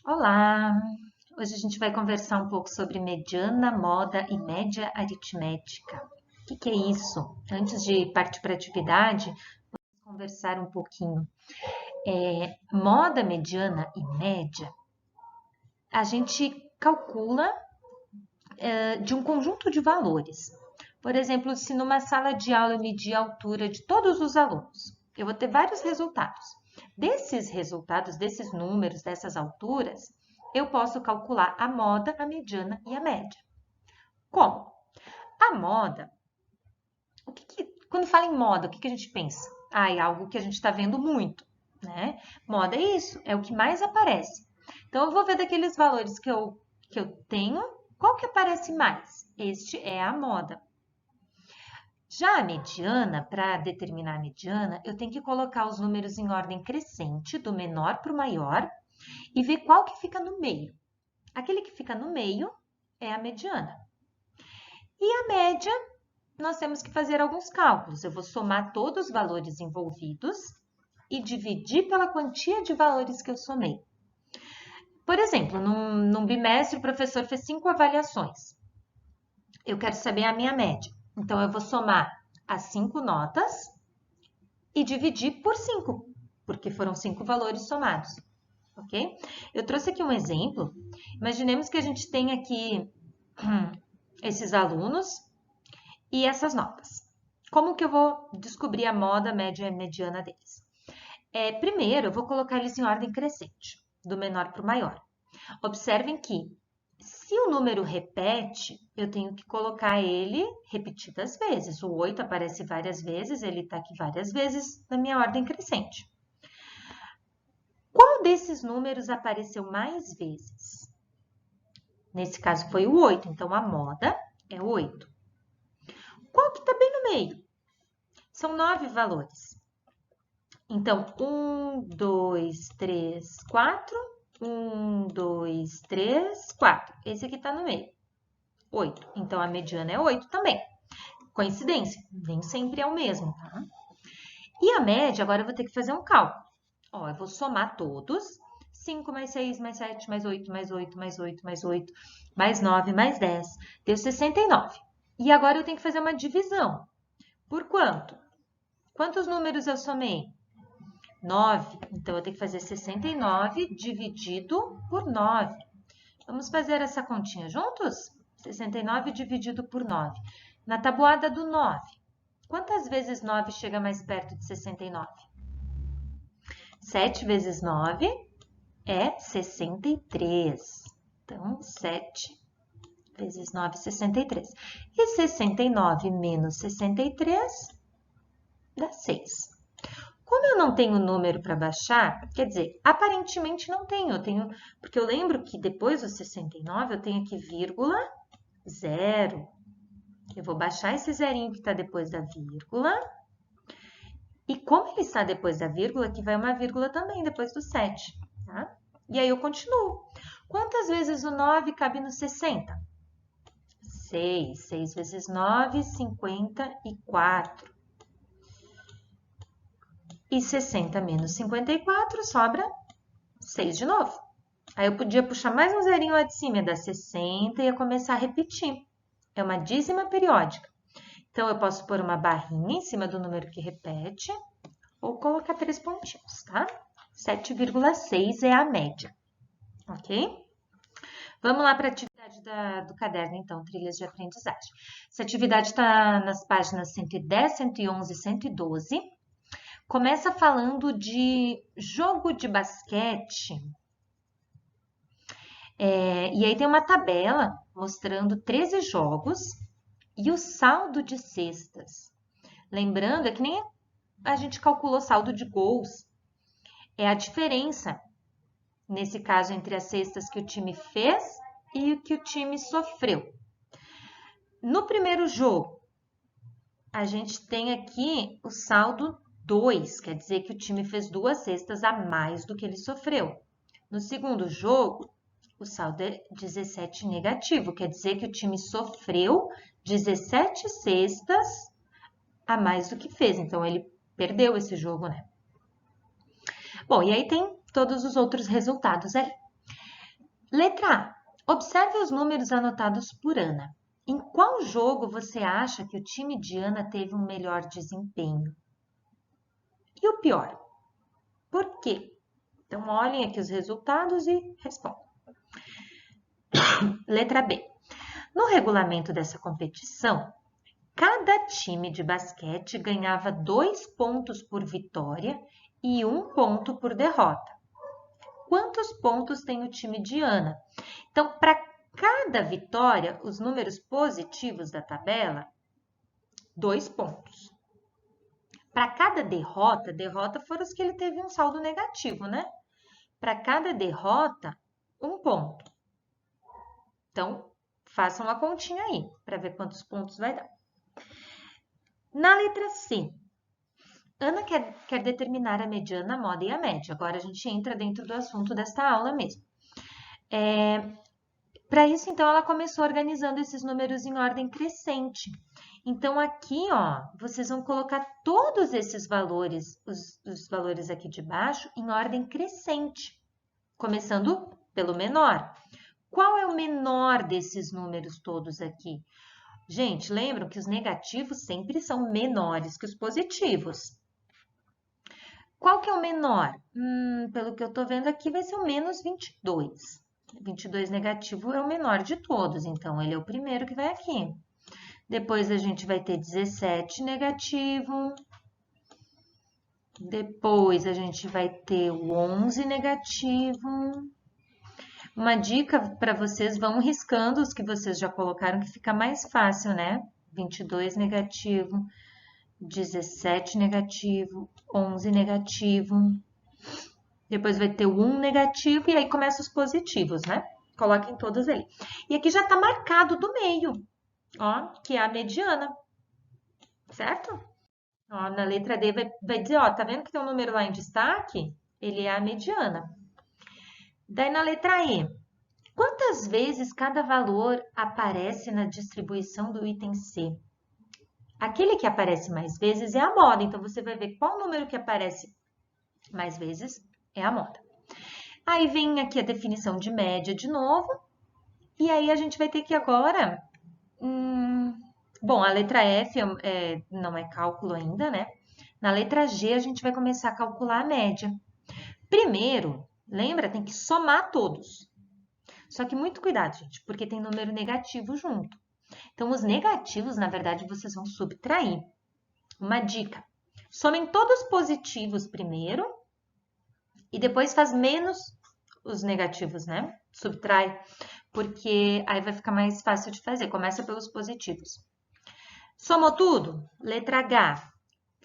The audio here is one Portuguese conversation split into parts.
Olá! Hoje a gente vai conversar um pouco sobre mediana, moda e média aritmética. O que é isso? Antes de partir para a atividade, vamos conversar um pouquinho. Moda, mediana e média, a gente calcula de um conjunto de valores. Por exemplo, se numa sala de aula eu medir a altura de todos os alunos, eu vou ter vários resultados. Desses resultados, desses números, dessas alturas, eu posso calcular a moda, a mediana e a média. Como? A moda, quando fala em moda, o que a gente pensa? É algo que a gente está vendo muito, né? Moda é isso, é o que mais aparece. Então, eu vou ver daqueles valores que eu tenho, qual que aparece mais? Este é a moda. Já a mediana, para determinar a mediana, eu tenho que colocar os números em ordem crescente, do menor para o maior, e ver qual que fica no meio. Aquele que fica no meio é a mediana. E a média, nós temos que fazer alguns cálculos. Eu vou somar todos os valores envolvidos e dividir pela quantia de valores que eu somei. Por exemplo, num bimestre, o professor fez 5 avaliações. Eu quero saber a minha média. Então, eu vou somar as 5 notas e dividir por 5, porque foram 5 valores somados, ok? Eu trouxe aqui um exemplo. Imaginemos que a gente tem aqui esses alunos e essas notas. Como que eu vou descobrir a moda, média e mediana deles? Primeiro, eu vou colocar eles em ordem crescente, do menor para o maior. Observem que, se o número repete, eu tenho que colocar ele repetidas vezes. O 8 aparece várias vezes, ele está aqui várias vezes na minha ordem crescente. Qual desses números apareceu mais vezes? Nesse caso foi o 8, então a moda é 8. Qual que está bem no meio? São 9 valores. Então, 1, 2, 3, 4. 1, 2, 3, 4. Esse aqui está no meio. 8. Então, a mediana é 8 também. Coincidência, nem sempre é o mesmo, tá? E a média, agora eu vou ter que fazer um cálculo. Ó, eu vou somar todos. 5 mais 6, mais 7, mais 8, mais 8, mais 8, mais 8, mais 9, mais 10. Deu 69. E agora eu tenho que fazer uma divisão. Por quanto? Quantos números eu somei? 9. Então, eu tenho que fazer 69 dividido por 9. Vamos fazer essa continha juntos? 69 dividido por 9. Na tabuada do 9, quantas vezes 9 chega mais perto de 69? 7 vezes 9 é 63. Então, 7 vezes 9, 63. E 69 menos 63 dá 6. Como eu não tenho número para baixar, quer dizer, aparentemente não tenho, porque eu lembro que depois do 69 eu tenho aqui vírgula, 0. Eu vou baixar esse zerinho que está depois da vírgula. E como ele está depois da vírgula, aqui vai uma vírgula também depois do 7, tá? E aí eu continuo. Quantas vezes o 9 cabe no 60? 6. 6 vezes 9, 54. E 60 menos 54 sobra 6 de novo. Aí eu podia puxar mais um zerinho lá de cima, ia dar 60 e ia começar a repetir. É uma dízima periódica. Então, eu posso pôr uma barrinha em cima do número que repete ou colocar 3 pontinhos, tá? 7,6 é a média, ok? Vamos lá para a atividade do caderno, então, trilhas de aprendizagem. Essa atividade está nas páginas 110, 111 e 112. Começa falando de jogo de basquete. E aí tem uma tabela mostrando 13 jogos e o saldo de cestas. Lembrando, é que nem a gente calculou saldo de gols. É a diferença, nesse caso, entre as cestas que o time fez e o que o time sofreu. No primeiro jogo, a gente tem aqui o saldo 2, quer dizer que o time fez 2 cestas a mais do que ele sofreu. No segundo jogo, o saldo é 17 negativo, quer dizer que o time sofreu 17 cestas a mais do que fez. Então, ele perdeu esse jogo, né? Bom, e aí tem todos os outros resultados ali. Letra A. Observe os números anotados por Ana. Em qual jogo você acha que o time de Ana teve um melhor desempenho? E o pior? Por quê? Então, olhem aqui os resultados e respondam. Letra B. No regulamento dessa competição, cada time de basquete ganhava 2 pontos por vitória e 1 ponto por derrota. Quantos pontos tem o time de Ana? Então, para cada vitória, os números positivos da tabela, 2 pontos. Para cada derrota foram os que ele teve um saldo negativo, né? Para cada derrota, 1 ponto. Então, façam a continha aí, para ver quantos pontos vai dar. Na letra C, Ana quer determinar a mediana, a moda e a média. Agora, a gente entra dentro do assunto desta aula mesmo. Para isso, então, ela começou organizando esses números em ordem crescente. Então, aqui, ó, vocês vão colocar todos esses valores, os valores aqui de baixo, em ordem crescente, começando pelo menor. Qual é o menor desses números todos aqui? Gente, lembram que os negativos sempre são menores que os positivos. Qual que é o menor? Pelo que eu estou vendo aqui, vai ser o menos 22. 22 negativo é o menor de todos, então ele é o primeiro que vai aqui. Depois a gente vai ter 17 negativo. Depois a gente vai ter o 11 negativo. Uma dica para vocês, vão riscando os que vocês já colocaram, que fica mais fácil, né? 22 negativo, 17 negativo, 11 negativo. Depois vai ter o 1 negativo e aí começa os positivos, né? Coloquem todos ali. E aqui já está marcado do meio, ó, que é a mediana, certo? Ó, na letra D vai dizer, ó, tá vendo que tem um número lá em destaque? Ele é a mediana. Daí na letra E, quantas vezes cada valor aparece na distribuição do item C? Aquele que aparece mais vezes é a moda, então você vai ver qual número que aparece mais vezes é a moda. Aí vem aqui a definição de média de novo, e aí a gente vai ter que agora... bom, a letra F não é cálculo ainda, né? Na letra G a gente vai começar a calcular a média. Primeiro, lembra, tem que somar todos. Só que muito cuidado, gente, porque tem número negativo junto. Então, os negativos, na verdade, vocês vão subtrair. Uma dica, somem todos positivos primeiro e depois faz menos os negativos, né? Subtrai, porque aí vai ficar mais fácil de fazer. Começa pelos positivos. Somou tudo? Letra H.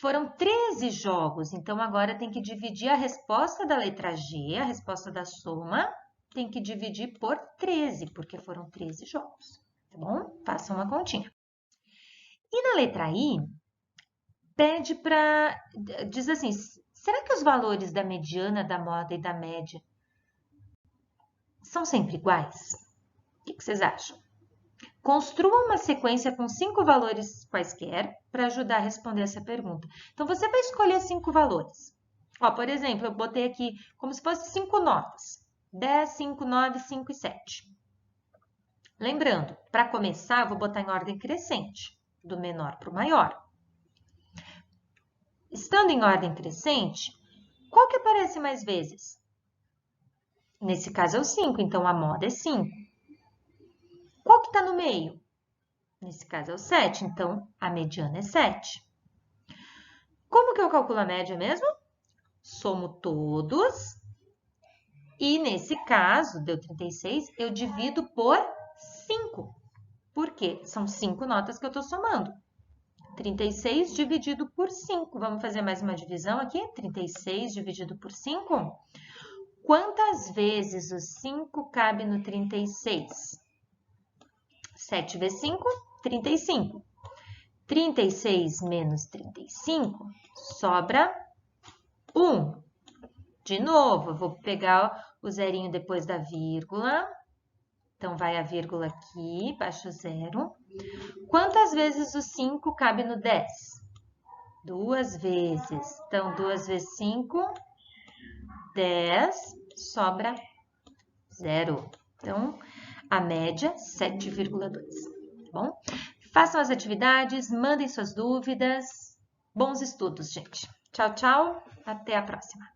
Foram 13 jogos, então agora tem que dividir a resposta da letra G, a resposta da soma, tem que dividir por 13, porque foram 13 jogos, tá bom? Faça uma continha. E na letra I, pede para... diz assim, será que os valores da mediana, da moda e da média são sempre iguais? O que vocês acham? Construa uma sequência com 5 valores quaisquer para ajudar a responder essa pergunta. Então, você vai escolher 5 valores. Ó, por exemplo, eu botei aqui como se fosse 5 notas. 10, 5, 9, 5 e 7. Lembrando, para começar, eu vou botar em ordem crescente, do menor para o maior. Estando em ordem crescente, qual que aparece mais vezes? Nesse caso é o 5, então a moda é 5. Qual que está no meio? Nesse caso é o 7, então a mediana é 7. Como que eu calculo a média mesmo? Somo todos e, nesse caso, deu 36, eu divido por 5. Por quê? São 5 notas que eu estou somando. 36 dividido por 5. Vamos fazer mais uma divisão aqui? 36 dividido por 5. Quantas vezes o 5 cabe no 36? 7 vezes 5, 35. 36 menos 35, sobra 1. De novo, eu vou pegar o zerinho depois da vírgula. Então, vai a vírgula aqui, baixa o zero. Quantas vezes o 5 cabe no 10? 2 vezes. Então, 2 vezes 5, 10, sobra 0. Então, a média, 7,2, tá bom? Façam as atividades, mandem suas dúvidas. Bons estudos, gente. Tchau, tchau. Até a próxima.